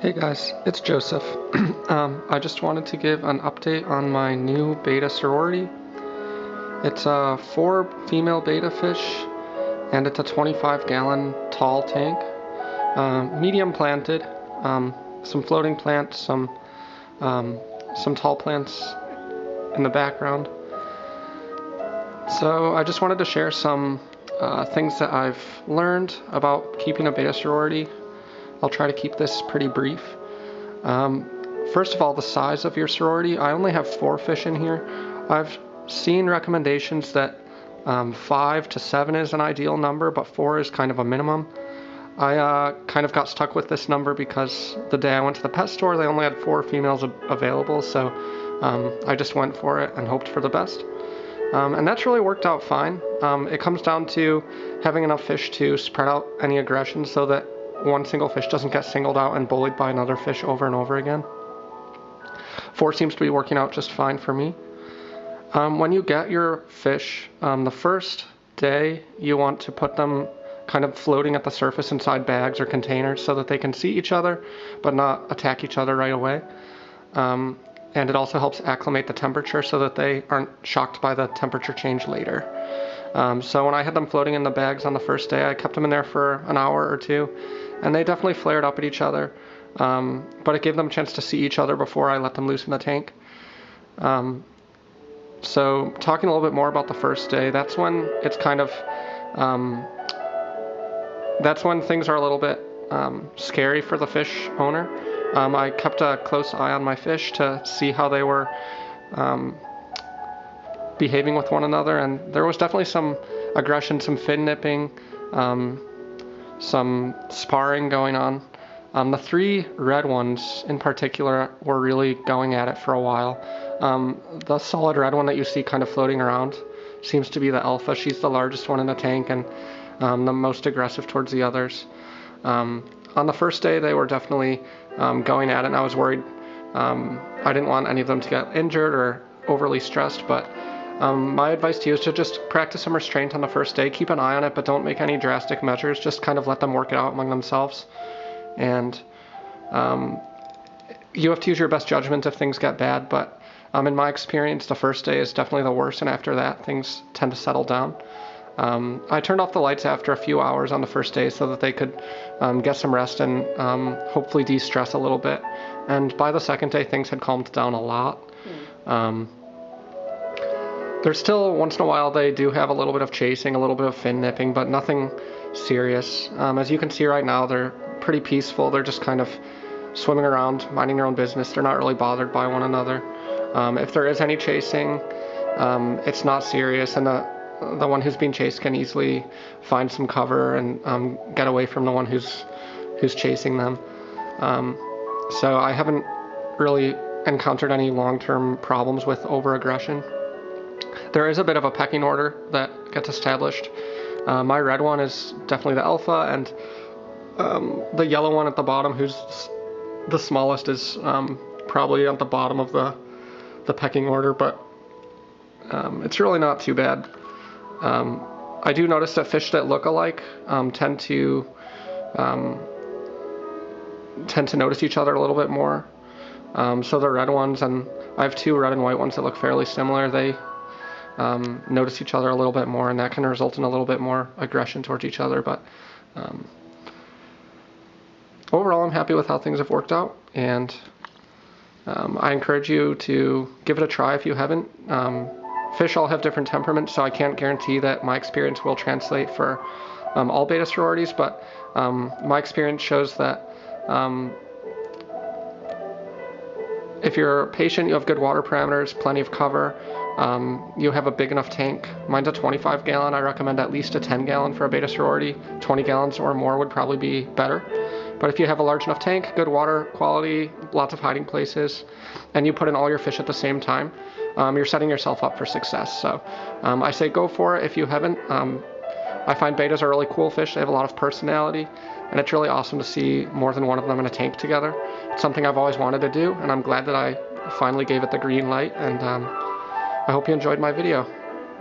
Hey guys, it's Joseph. I just wanted to give an update on my new Betta Sorority. It's a 4 female betta fish, and it's a 25-gallon tall tank. Medium planted, some floating plants, some tall plants in the background. So I just wanted to share some things that I've learned about keeping a Betta Sorority. I'll try to keep this pretty brief. First of all, the size of your sorority. I only have 4 fish in here. I've seen recommendations that 5 to 7 is an ideal number, but 4 is kind of a minimum. I kind of got stuck with this number because the day I went to the pet store, they only had 4 females available, so I just went for it and hoped for the best. And that's really worked out fine. It comes down to having enough fish to spread out any aggression so that one single fish doesn't get singled out and bullied by another fish over and over again. 4 seems to be working out just fine for me. When you get your fish, the first day you want to put them kind of floating at the surface inside bags or containers so that they can see each other but not attack each other right away. And it also helps acclimate the temperature so that they aren't shocked by the temperature change later. So when I had them floating in the bags on the first day, I kept them in there for an hour or 2, and they definitely flared up at each other, but it gave them a chance to see each other before I let them loose in the tank. So talking a little bit more about the first day, that's when it's kind of, that's when things are a little bit scary for the fish owner. I kept a close eye on my fish to see how they were behaving with one another, and there was definitely some aggression, some fin nipping, some sparring going on. The 3 red ones in particular were really going at it for a while. The solid red one that you see kind of floating around seems to be the alpha. She's the largest one in the tank and the most aggressive towards the others. On the first day they were definitely going at it, and I was worried. I didn't want any of them to get injured or overly stressed, but my advice to you is to just practice some restraint on the first day. Keep an eye on it, but don't make any drastic measures. Just kind of let them work it out among themselves. And you have to use your best judgment if things get bad, but in my experience, the first day is definitely the worst, and after that, things tend to settle down. I turned off the lights after a few hours on the first day so that they could get some rest and hopefully de-stress a little bit. And by the second day, things had calmed down a lot. There's still, once in a while, they do have a little bit of chasing, a little bit of fin nipping, but nothing serious. As you can see right now, they're pretty peaceful. They're just kind of swimming around, minding their own business. They're not really bothered by one another. If there is any chasing, it's not serious, and the one who's being chased can easily find some cover and get away from the one who's chasing them. So I haven't really encountered any long-term problems with over-aggression. There is a bit of a pecking order that gets established. My red one is definitely the alpha, and the yellow one at the bottom, who's the smallest, is probably at the bottom of the pecking order, but it's really not too bad. I do notice that fish that look alike tend to notice each other a little bit more. So the red ones, and I have 2 red and white ones that look fairly similar, they notice each other a little bit more, and that can result in a little bit more aggression towards each other. But overall, I'm happy with how things have worked out, and I encourage you to give it a try if you haven't. Fish all have different temperaments, so I can't guarantee that my experience will translate for all Betta sororities, but my experience shows that if you're patient, you have good water parameters, plenty of cover, you have a big enough tank. Mine's a 25-gallon. I recommend at least a 10-gallon for a Betta sorority. 20 gallons or more would probably be better. But if you have a large enough tank, good water quality, lots of hiding places, and you put in all your fish at the same time, you're setting yourself up for success. So I say go for it if you haven't. I find bettas are really cool fish. They have a lot of personality, and it's really awesome to see more than one of them in a tank together. It's something I've always wanted to do, and I'm glad that I finally gave it the green light, and I hope you enjoyed my video.